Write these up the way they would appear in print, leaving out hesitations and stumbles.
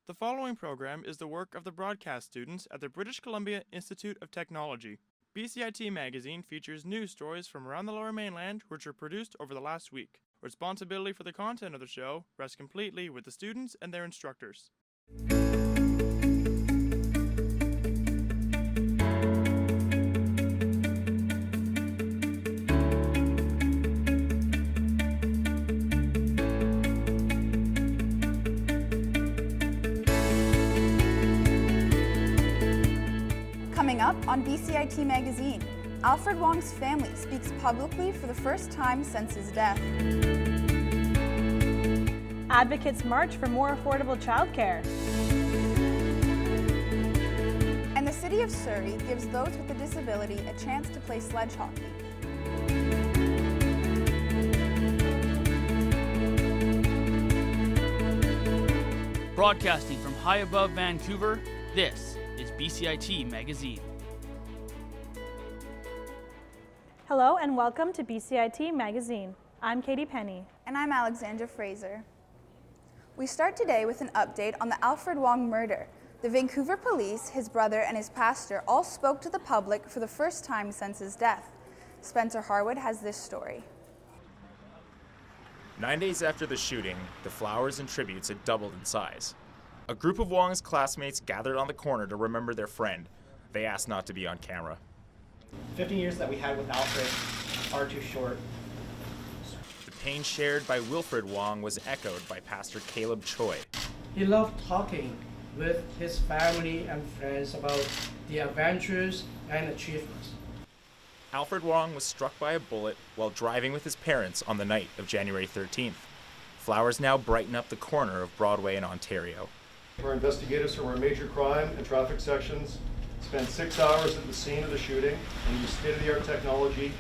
The following program is the work of the broadcast students at the British Columbia Institute of Technology. BCIT Magazine features news stories from around the Lower Mainland which were produced over the last week. Responsibility for the content of the show rests completely with the students and their instructors. Coming up on BCIT Magazine, Alfred Wong's family speaks publicly for the first time since his death. Advocates march for more affordable childcare. And the city of Surrey gives those with a disability a chance to play sledge hockey. Broadcasting from high above Vancouver, this is BCIT Magazine. Hello and welcome to BCIT Magazine. I'm Katie Penny. And I'm Alexandra Fraser. We start today with an update on the Alfred Wong murder. The Vancouver police, his brother, and his pastor all spoke to the public for the first time since his death. Spencer Harwood has this story. 9 days after the shooting, the flowers and tributes had doubled in size. A group of Wong's classmates gathered on the corner to remember their friend. They asked not to be on camera. 15 years that we had with Alfred are too short. The pain shared by Wilfred Wong was echoed by Pastor Caleb Choi. He loved talking with his family and friends about the adventures and achievements. Alfred Wong was struck by a bullet while driving with his parents on the night of January 13th. Flowers now brighten up the corner of Broadway in Ontario. Our investigators from our major crime and traffic sections spent 6 hours at the scene of the shooting and used state-of-the-art technology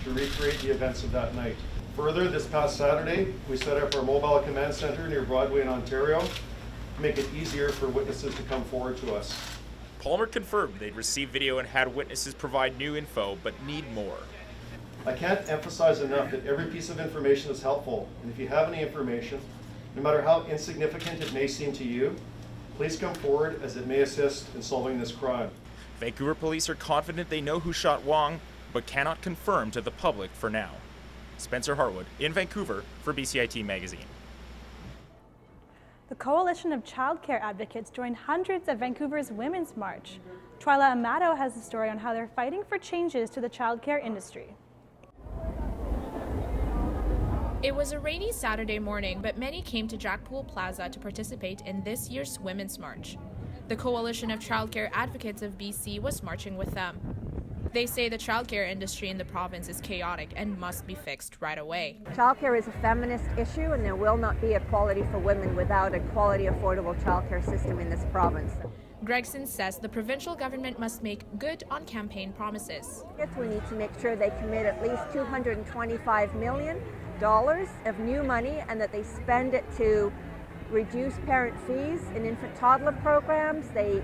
to recreate the events of that night. Further, this past Saturday, we set up our mobile command center near Broadway in Ontario to make it easier for witnesses to come forward to us. Palmer confirmed they'd received video and had witnesses provide new info, but need more. I can't emphasize enough that every piece of information is helpful, and if you have any information, no matter how insignificant it may seem to you, please come forward as it may assist in solving this crime. Vancouver police are confident they know who shot Wong, but cannot confirm to the public for now. Spencer Harwood in Vancouver for BCIT Magazine. The Coalition of Childcare Advocates joined hundreds of Vancouver's Women's March. Twyla Amato has the story on how they're fighting for changes to the childcare industry. It was a rainy Saturday morning, but many came to Jackpool Plaza to participate in this year's Women's March. The Coalition of Childcare Advocates of BC was marching with them. They say the childcare industry in the province is chaotic and must be fixed right away. Childcare is a feminist issue, and there will not be equality for women without a quality, affordable childcare system in this province. Gregson says the provincial government must make good on campaign promises. We need to make sure they commit at least $225 million of new money and that they spend it to reduce parent fees in infant toddler programs, they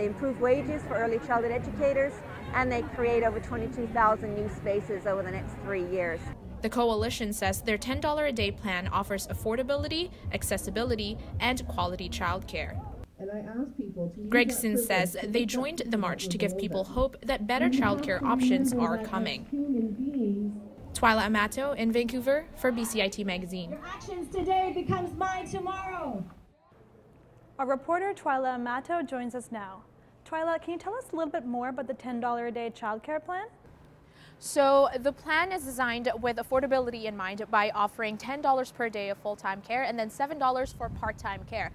improve wages for early childhood educators, and they create over 22,000 new spaces over the next 3 years. The coalition says their $10 a day plan offers affordability, accessibility, and quality childcare. Gregson says they joined the march to give people hope that better childcare options are coming. Twyla Amato in Vancouver for BCIT Magazine. Your actions today becomes mine tomorrow. Our reporter Twyla Amato joins us now. Twyla, can you tell us a little bit more about the $10 a day childcare plan? So the plan is designed with affordability in mind by offering $10 per day of full-time care and then $7 for part-time care.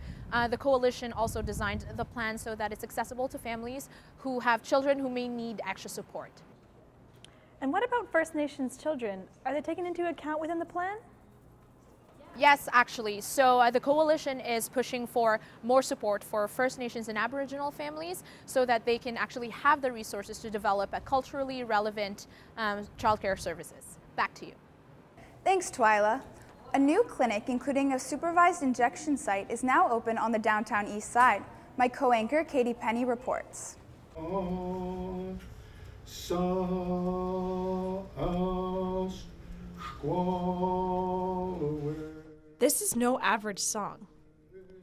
The coalition also designed the plan so that it's accessible to families who have children who may need extra support. And what about First Nations children? Are they taken into account within the plan? Yes, actually. So the coalition is pushing for more support for First Nations and Aboriginal families so that they can actually have the resources to develop a culturally relevant childcare services. Back to you. Thanks, Twyla. A new clinic, including a supervised injection site, is now open on the downtown east side. My co-anchor, Katie Penny, reports. This is no average song.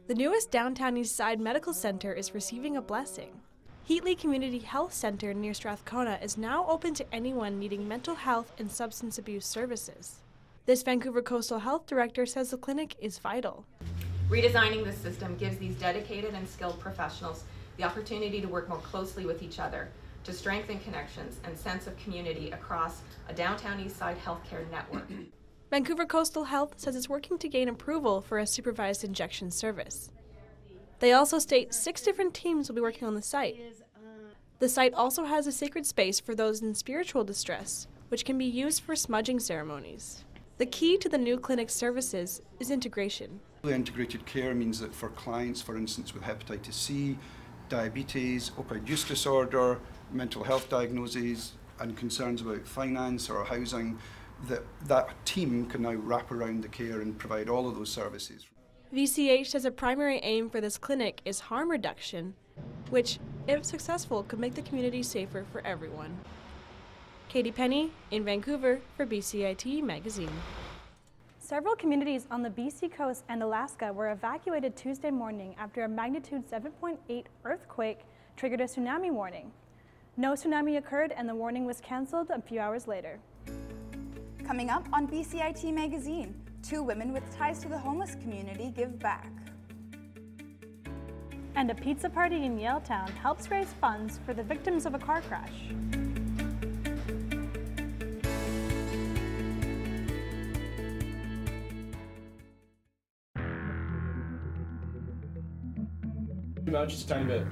The newest downtown East Side Medical Center is receiving a blessing. Heatley Community Health Center near Strathcona is now open to anyone needing mental health and substance abuse services. This Vancouver Coastal Health Director says the clinic is vital. Redesigning this system gives these dedicated and skilled professionals the opportunity to work more closely with each other, to strengthen connections and sense of community across a downtown East Side healthcare network. Vancouver Coastal Health says it's working to gain approval for a supervised injection service. They also state 6 different teams will be working on the site. The site also has a sacred space for those in spiritual distress, which can be used for smudging ceremonies. The key to the new clinic services is integration. Integrated care means that for clients, for instance, with hepatitis C, diabetes, opioid use disorder, mental health diagnoses, and concerns about finance or housing, that team can now wrap around the care and provide all of those services. VCH says a primary aim for this clinic is harm reduction, which, if successful, could make the community safer for everyone. Katie Penny in Vancouver for BCIT Magazine. Several communities on the BC coast and Alaska were evacuated Tuesday morning after a magnitude 7.8 earthquake triggered a tsunami warning. No tsunami occurred and the warning was canceled a few hours later. Coming up on BCIT Magazine, 2 women with ties to the homeless community give back. And a pizza party in Yaletown helps raise funds for the victims of a car crash. Zoom out just a tiny bit.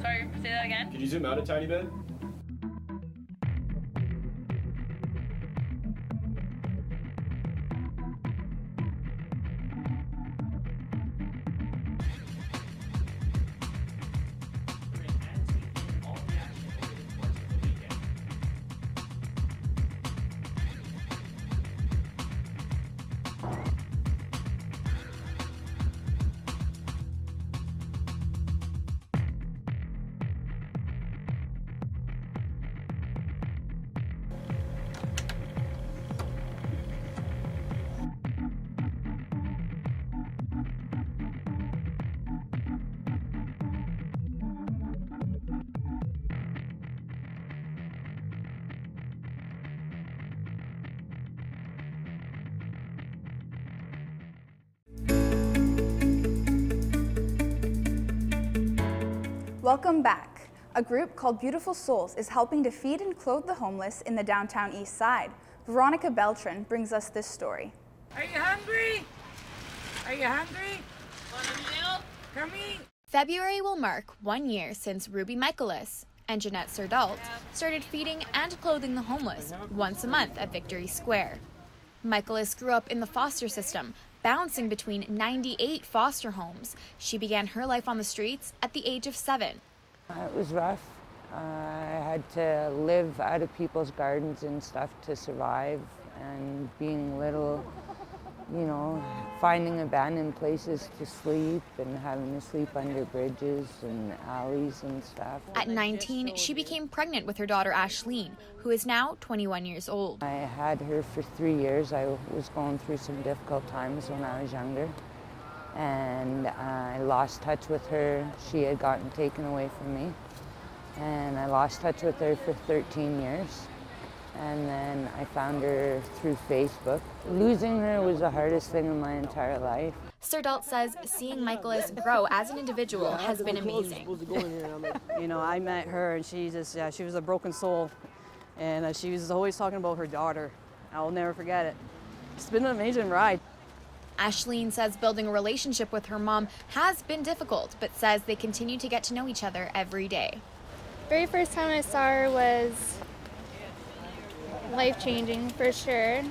Sorry, say that again? Could you zoom out a tiny bit? Welcome back. A group called Beautiful Souls is helping to feed and clothe the homeless in the downtown East Side. Veronica Beltran brings us this story. Are you hungry? Are you hungry? Want a meal? Come eat. February will mark 1 year since Ruby Michaelis and Jeanette Serdalt started feeding and clothing the homeless once a month at Victory Square. Michaelis grew up in the foster system, bouncing between 98 foster homes. She began her life on the streets at the age of 7. It was rough. I had to live out of people's gardens and stuff to survive, and being little, you know, finding abandoned places to sleep and having to sleep under bridges and alleys and stuff. At 19, she became pregnant with her daughter Ashleen, who is now 21 years old. I had her for 3 years. I was going through some difficult times when I was younger, and I lost touch with her. She had gotten taken away from me, and I lost touch with her for 13 years. And then I found her through Facebook. Losing her was the hardest thing in my entire life. Serdalt says seeing Michaelis grow as an individual has been amazing. You know, I met her and she was a broken soul. And she was always talking about her daughter. I'll never forget it. It's been an amazing ride. Ashleen says building a relationship with her mom has been difficult, but says they continue to get to know each other every day. Very first time I saw her was life-changing for sure.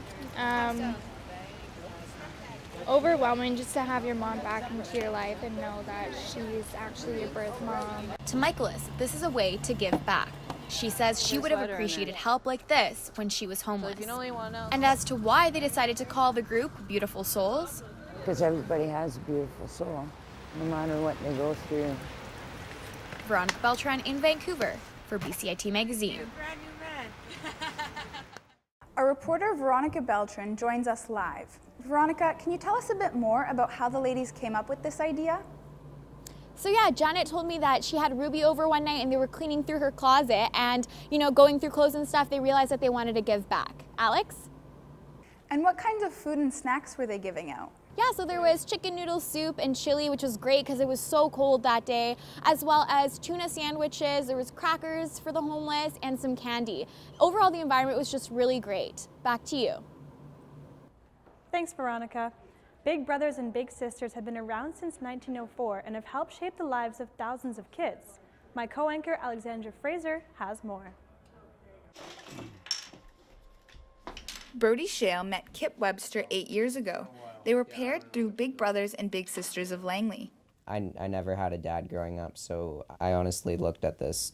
Overwhelming just to have your mom back into your life and know that she's actually your birth mom. To Michaelis, this is a way to give back. She says she would have appreciated help like this when she was homeless. And as to why they decided to call the group Beautiful Souls? Because everybody has a beautiful soul, no matter what they go through. Veronica Beltran in Vancouver for BCIT Magazine. Our reporter Veronica Beltran joins us live. Veronica, can you tell us a bit more about how the ladies came up with this idea? So yeah, Janet told me that she had Ruby over one night and they were cleaning through her closet and, going through clothes and stuff, they realized that they wanted to give back. Alex? And what kinds of food and snacks were they giving out? Yeah, so there was chicken noodle soup and chili, which was great because it was so cold that day, as well as tuna sandwiches, there was crackers for the homeless, and some candy. Overall, the environment was just really great. Back to you. Thanks, Veronica. Big Brothers and Big Sisters have been around since 1904 and have helped shape the lives of thousands of kids. My co-anchor, Alexandra Fraser, has more. Brody Shale met Kip Webster 8 years ago. They were paired through Big Brothers and Big Sisters of Langley. I never had a dad growing up, so I honestly looked at this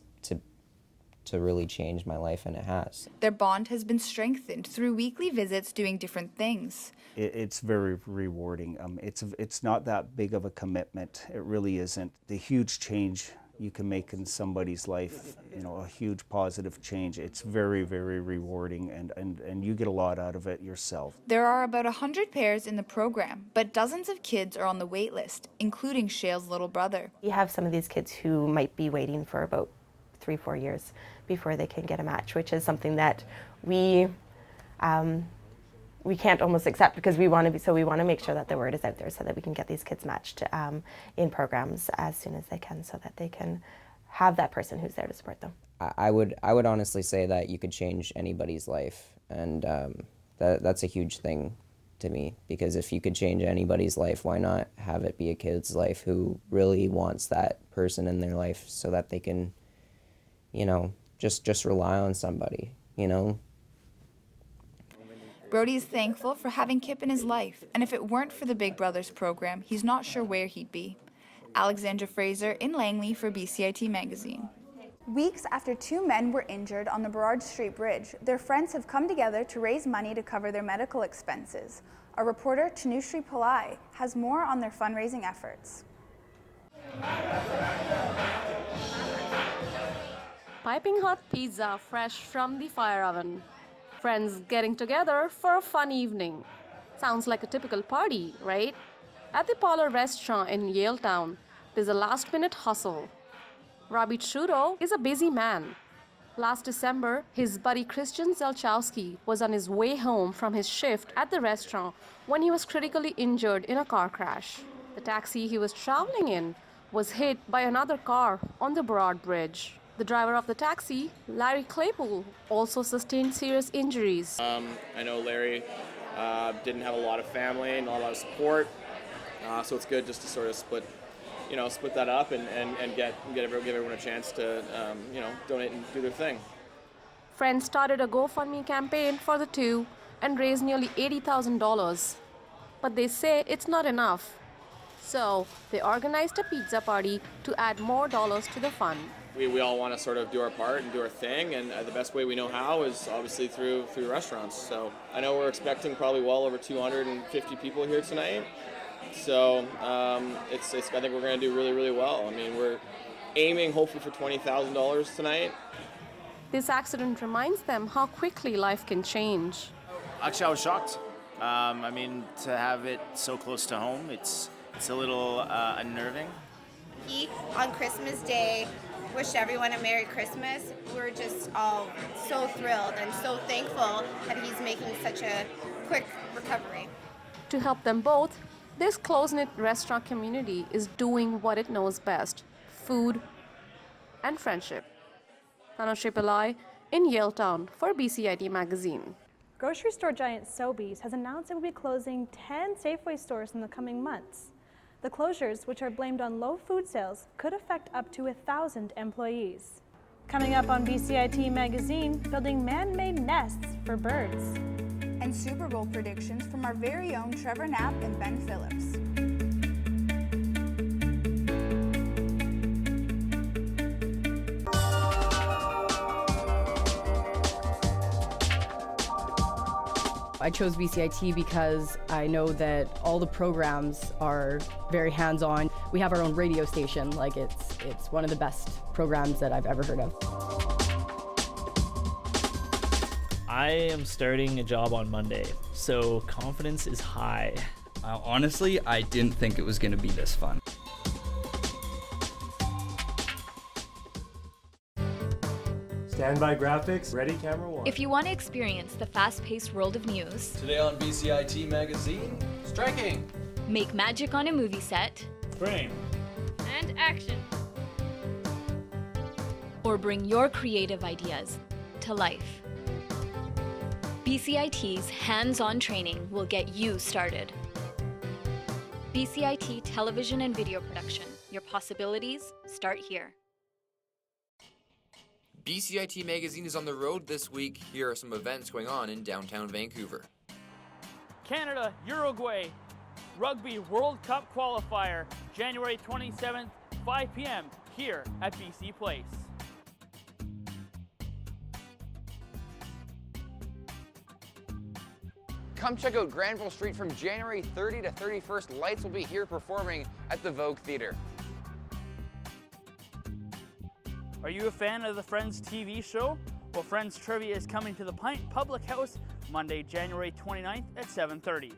to really change my life, and it has. Their bond has been strengthened through weekly visits doing different things. It's very rewarding. It's not that big of a commitment. It really isn't. The huge change you can make in somebody's life, a huge positive change. It's very, very rewarding, and you get a lot out of it yourself. There are about 100 pairs in the program, but dozens of kids are on the wait list, including Shale's little brother. You have some of these kids who might be waiting for about 3-4 years before they can get a match, which is something that we can't almost accept because we want to make sure that the word is out there so that we can get these kids matched in programs as soon as they can, so that they can have that person who's there to support them. I would honestly say that you could change anybody's life, and that's a huge thing to me, because if you could change anybody's life, why not have it be a kid's life who really wants that person in their life so that they can, just rely on somebody, Brody is thankful for having Kip in his life, and if it weren't for the Big Brothers program, he's not sure where he'd be. Alexandra Fraser in Langley for BCIT Magazine. Weeks after 2 men were injured on the Burrard Street Bridge, their friends have come together to raise money to cover their medical expenses. Our reporter, Tanushree Pillai, has more on their fundraising efforts. Piping hot pizza fresh from the fire oven. Friends getting together for a fun evening. Sounds like a typical party, right? At the Polar restaurant in Yaletown, there's a last-minute hustle. Robbie Trudeau is a busy man. Last December, his buddy Christian Zelchowski was on his way home from his shift at the restaurant when he was critically injured in a car crash. The taxi he was traveling in was hit by another car on the Burrard Bridge. The driver of the taxi, Larry Claypool, also sustained serious injuries. I know Larry didn't have a lot of family and not a lot of support, so it's good just to sort of split that up and give everyone a chance to donate and do their thing. Friends started a GoFundMe campaign for the two and raised nearly $80,000. But they say it's not enough. So they organized a pizza party to add more dollars to the fund. We all want to sort of do our part and do our thing, and the best way we know how is obviously through restaurants. So I know we're expecting probably well over 250 people here tonight. So I think we're going to do really, really well. I mean, we're aiming hopefully for $20,000 tonight. This accident reminds them how quickly life can change. Actually, I was shocked. To have it so close to home, it's a little unnerving. He, on Christmas Day, wished everyone a Merry Christmas. We're just all so thrilled and so thankful that he's making such a quick recovery. To help them both, this close-knit restaurant community is doing what it knows best: food and friendship. Tanushree Pillai in Yaletown for BCIT Magazine. Grocery store giant Sobeys has announced it will be closing 10 Safeway stores in the coming months. The closures, which are blamed on low food sales, could affect up to 1,000 employees. Coming up on BCIT Magazine, building man-made nests for birds. And Super Bowl predictions from our very own Trevor Knapp and Ben Phillips. I chose BCIT because I know that all the programs are very hands-on. We have our own radio station. It's one of the best programs that I've ever heard of. I am starting a job on Monday, so confidence is high. Honestly, I didn't think it was going to be this fun. Standby graphics, ready camera one. If you want to experience the fast-paced world of news, today on BCIT Magazine, striking, make magic on a movie set, frame, and action, or bring your creative ideas to life, BCIT's hands-on training will get you started. BCIT Television and Video Production. Your possibilities start here. BCIT Magazine is on the road this week. Here are some events going on in downtown Vancouver. Canada, Uruguay, Rugby World Cup Qualifier, January 27th, 5 p.m. here at BC Place. Come check out Granville Street from January 30 to 31st. Lights will be here performing at the Vogue Theatre. Are you a fan of the Friends TV show? Well, Friends Trivia is coming to the Pint Public House Monday, January 29th at 7:30.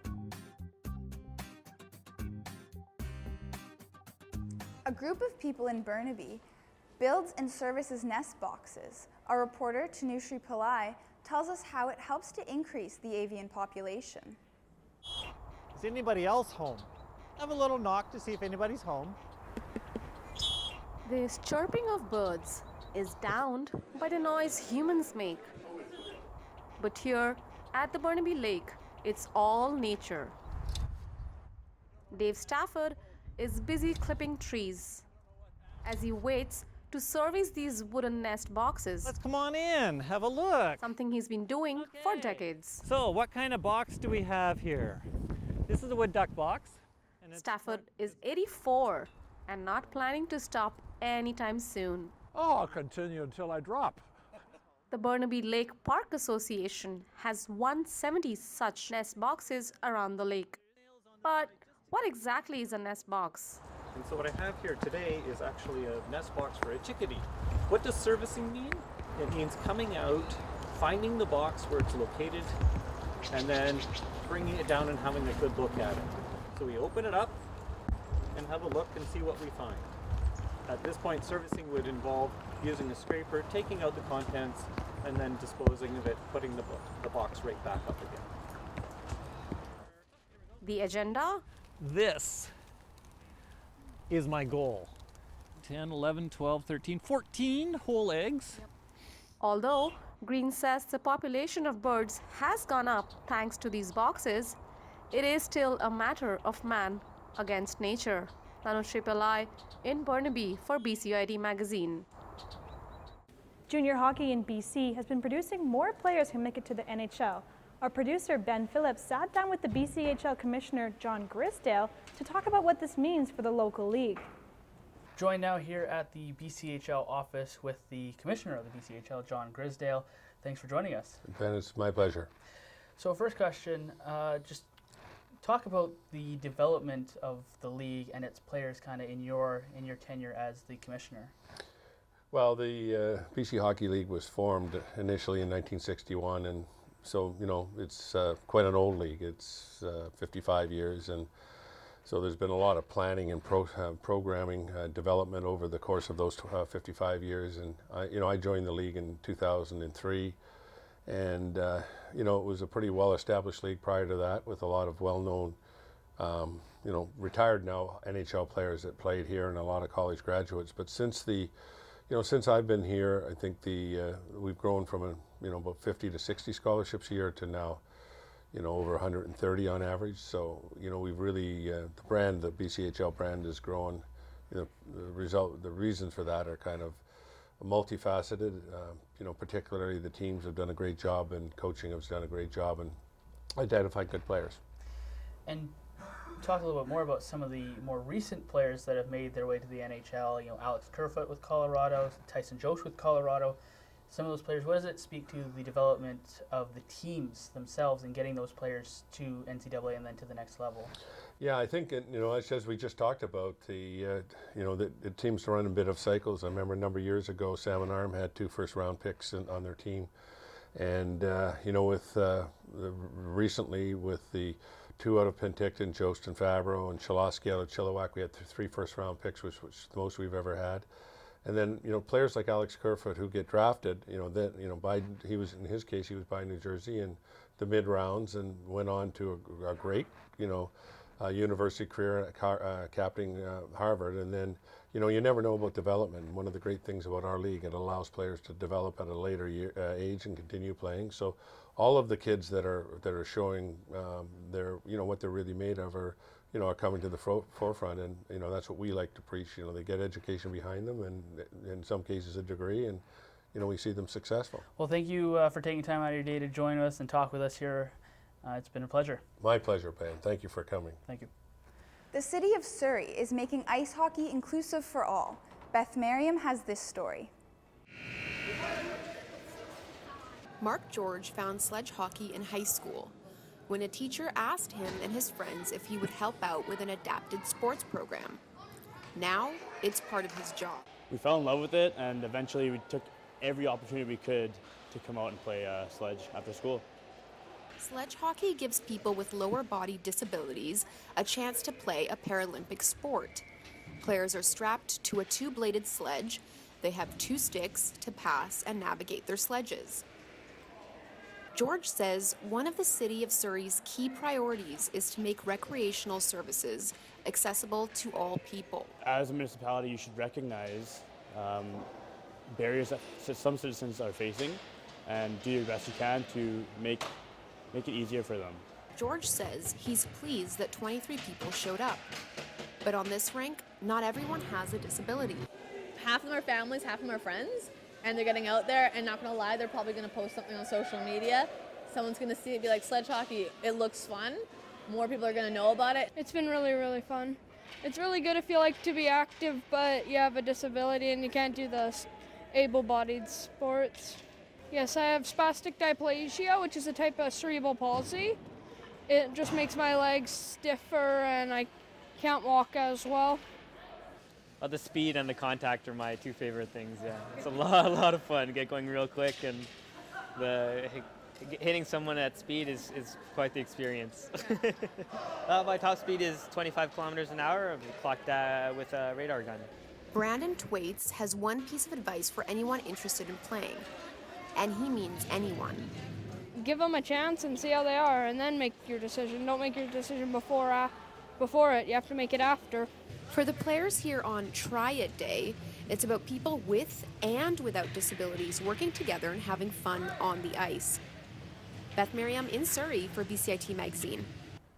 A group of people in Burnaby builds and services nest boxes. Our reporter, Tanushree Pillai, tells us how it helps to increase the avian population. Is anybody else home? Have a little knock to see if anybody's home. This chirping of birds is drowned by the noise humans make. But here at the Burnaby Lake, it's all nature. Dave Stafford is busy clipping trees as he waits to service these wooden nest boxes. Let's come on in, have a look. Something he's been doing for decades. So what kind of box do we have here? This is a wood duck box. Stafford is 84 and not planning to stop anytime soon. Oh, I'll continue until I drop. The Burnaby Lake Park Association has 170 such nest boxes around the lake. But what exactly is a nest box? And so what I have here today is actually a nest box for a chickadee. What does servicing mean? It means coming out, finding the box where it's located, and then bringing it down and having a good look at it. So we open it up and have a look and see what we find. At this point, servicing would involve using a scraper, taking out the contents, and then disposing of it, putting the box right back up again. The agenda? This is my goal. 10, 11, 12, 13, 14 whole eggs. Although Green says the population of birds has gone up thanks to these boxes, it is still a matter of man against nature. Tanushree Pillai in Burnaby for BCIT Magazine. Junior hockey in BC has been producing more players who make it to the NHL. Our producer, Ben Phillips, sat down with the BCHL Commissioner, John Grisdale, to talk about what this means for the local league. Joined now here at the BCHL office with the Commissioner of the BCHL, John Grisdale. Thanks for joining us. Ben, it's my pleasure. So first question, just talk about the development of the league and its players kind of in your tenure as the Commissioner. Well, the BC Hockey League was formed initially in 1961, and so, you know, it's quite an old league. It's 55 years, and so there's been a lot of planning and programming development over the course of those 55 years. And I joined the league in 2003, and you know, it was a pretty well-established league prior to that, with a lot of well-known, retired now NHL players that played here, and a lot of college graduates. But since I've been here, I think we've grown from about 50 to 60 scholarships a year to now, over 130 on average. So, we've really, the BCHL brand has grown. The reasons for that are kind of multifaceted. Particularly the teams have done a great job, and coaching has done a great job, and identifying good players. And talk a little bit more about some of the more recent players that have made their way to the NHL. Alex Kerfoot with Colorado, Tyson Jost with Colorado. Some of those players, what does it speak to the development of the teams themselves and getting those players to NCAA and then to the next level? Yeah, I think, as we just talked about, the teams run a bit of cycles. I remember a number of years ago, Salmon Arm had 2 first-round picks on their team. And with recently with the 2 out of Penticton, Jostin Fabro and Chalosky out of Chilliwack, we had 3 first-round picks, which was the most we've ever had. And then players like Alex Kerfoot who get drafted, he was in his case he was by New Jersey in the mid rounds and went on to a great university career captaining Harvard. And then you never know about development. One of the great things about our league, it allows players to develop at a later age and continue playing. So all of the kids that are showing what they're really made of are coming to the forefront, and that's what we like to preach. They get education behind them, and in some cases a degree, and we see them successful. Well, thank you for taking time out of your day to join us and talk with us here. It's been a pleasure. My pleasure, Ben. Thank you for coming. Thank you. The city of Surrey is making ice hockey inclusive for all. Beth Merriam has this story. Mark George found sledge hockey in high school when a teacher asked him and his friends if he would help out with an adapted sports program. Now, it's part of his job. We fell in love with it, and eventually we took every opportunity we could to come out and play sledge after school. Sledge hockey gives people with lower body disabilities a chance to play a Paralympic sport. Players are strapped to a 2-bladed sledge. They have 2 sticks to pass and navigate their sledges. George says one of the City of Surrey's key priorities is to make recreational services accessible to all people. As a municipality, you should recognize barriers that some citizens are facing and do your best you can to make it easier for them. George says he's pleased that 23 people showed up. But on this rink, not everyone has a disability. Half of them are families, half of them are friends. And they're getting out there, and not gonna lie, they're probably gonna post something on social media. Someone's gonna see it, be like, sledge hockey, it looks fun. More people are gonna know about it. It's been really, really fun. It's really good if you like to be active, but you have a disability and you can't do the able-bodied sports. Yes, I have spastic diplegia, which is a type of cerebral palsy. It just makes my legs stiffer and I can't walk as well. The speed and the contact are my 2 favorite things. Yeah, it's a lot of fun. Get going real quick, and hitting someone at speed is quite the experience. My top speed is 25 kilometers an hour. I've clocked that with a radar gun. Brandon Twaits has one piece of advice for anyone interested in playing, and he means anyone. Give them a chance and see how they are, and then make your decision. Don't make your decision before it. You have to make it after. For the players here on Try It Day, it's about people with and without disabilities working together and having fun on the ice. Beth Merriam in Surrey for BCIT Magazine.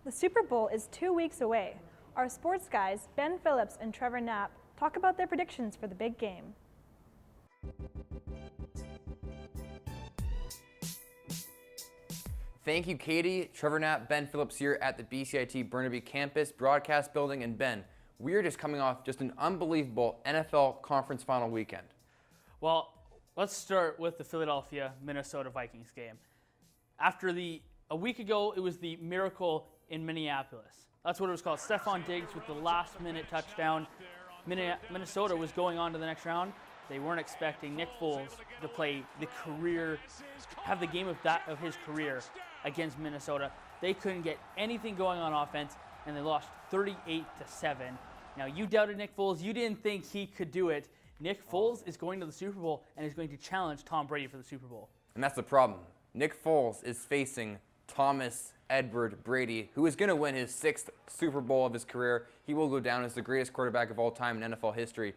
The Super Bowl is 2 weeks away. Our sports guys, Ben Phillips and Trevor Knapp, talk about their predictions for the big game. Thank you, Katie. Trevor Knapp, Ben Phillips here at the BCIT Burnaby campus broadcast building. And Ben, we are just coming off just an unbelievable NFL conference final weekend. Well, let's start with the Philadelphia-Minnesota Vikings game. A week ago, it was the miracle in Minneapolis. That's what it was called. Stephon Diggs with the last-minute touchdown. Minnesota was going on to the next round. They weren't expecting Nick Foles to have the game of his career against Minnesota. They couldn't get anything going on offense, and they lost 38-7. Now, you doubted Nick Foles. You didn't think he could do it. Nick Foles is going to the Super Bowl and is going to challenge Tom Brady for the Super Bowl. And that's the problem. Nick Foles is facing Thomas Edward Brady, who is going to win his 6th Super Bowl of his career. He will go down as the greatest quarterback of all time in NFL history.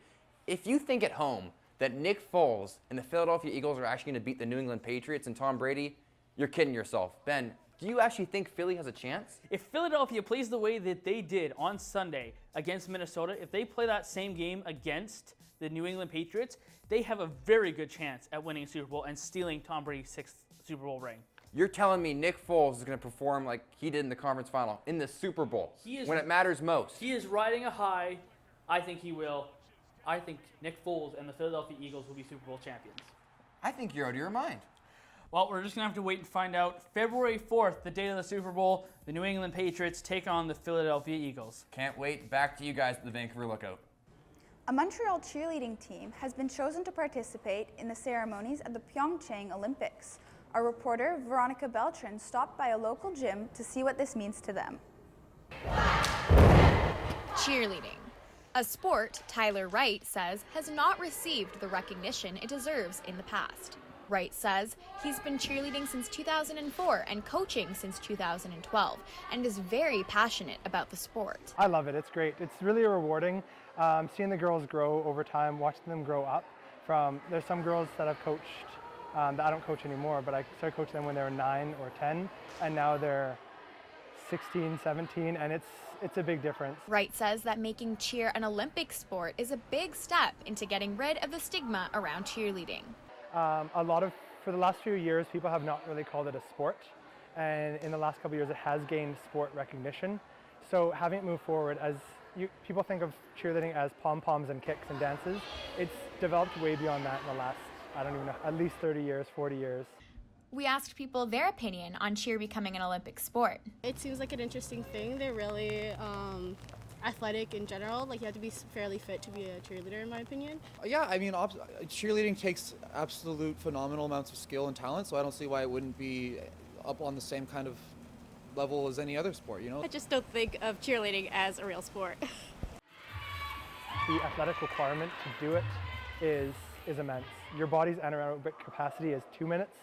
If you think at home that Nick Foles and the Philadelphia Eagles are actually going to beat the New England Patriots and Tom Brady, you're kidding yourself. Ben, do you actually think Philly has a chance? If Philadelphia plays the way that they did on Sunday against Minnesota, if they play that same game against the New England Patriots, they have a very good chance at winning a Super Bowl and stealing Tom Brady's 6th Super Bowl ring. You're telling me Nick Foles is going to perform like he did in the conference final, in the Super Bowl, when it matters most? He is riding a high. I think he will. I think Nick Foles and the Philadelphia Eagles will be Super Bowl champions. I think you're out of your mind. Well, we're just going to have to wait and find out. February 4th, the day of the Super Bowl, the New England Patriots take on the Philadelphia Eagles. Can't wait. Back to you guys at the Vancouver Lookout. A Montreal cheerleading team has been chosen to participate in the ceremonies at the Pyeongchang Olympics. Our reporter, Veronica Beltran, stopped by a local gym to see what this means to them. Cheerleading. A sport Tyler Wright says has not received the recognition it deserves in the past. Wright says he's been cheerleading since 2004 and coaching since 2012 and is very passionate about the sport. I love it. It's great. It's really rewarding seeing the girls grow over time, watching them grow up. There's some girls that I've coached that I don't coach anymore, but I started coaching them when they were 9 or 10, and now they're 16, 17, and it's a big difference. Wright says that making cheer an Olympic sport is a big step into getting rid of the stigma around cheerleading. For the last few years, people have not really called it a sport, and in the last couple of years, it has gained sport recognition. So having it move forward, people think of cheerleading as pom-poms and kicks and dances. It's developed way beyond that in the last, I don't even know, at least 30 years, 40 years. We asked people their opinion on cheer becoming an Olympic sport. It seems like an interesting thing. They're really athletic in general. Like, you have to be fairly fit to be a cheerleader, in my opinion. Yeah, I mean, cheerleading takes absolute phenomenal amounts of skill and talent, so I don't see why it wouldn't be up on the same kind of level as any other sport, you know? I just don't think of cheerleading as a real sport. The athletic requirement to do it is immense. Your body's anaerobic capacity is 2 minutes,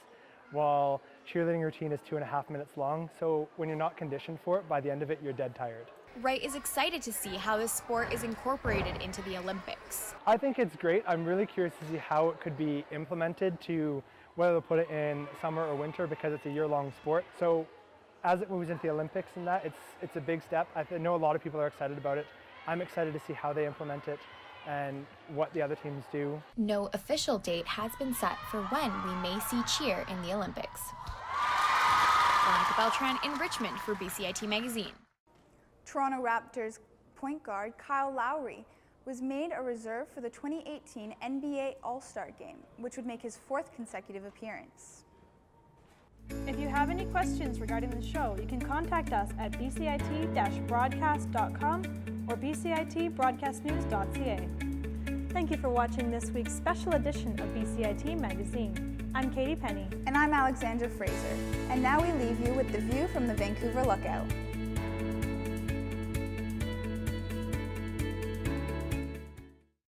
while cheerleading routine is 2.5 minutes long, so when you're not conditioned for it, by the end of it, you're dead tired. Wright is excited to see how this sport is incorporated into the Olympics. I think it's great. I'm really curious to see how it could be implemented, to whether they'll put it in summer or winter, because it's a year-long sport. So as it moves into the Olympics and that, it's a big step. I know a lot of people are excited about it. I'm excited to see how they implement it and what the other teams do. No official date has been set for when we may see cheer in the Olympics. Veronica Beltran in Richmond for BCIT Magazine. Toronto Raptors point guard Kyle Lowry was made a reserve for the 2018 NBA All-Star Game, which would make his 4th consecutive appearance. If you have any questions regarding the show, you can contact us at bcit-broadcast.com or bcitbroadcastnews.ca. Thank you for watching this week's special edition of BCIT Magazine. I'm Katie Penny. And I'm Alexandra Fraser. And now we leave you with the view from the Vancouver Lookout.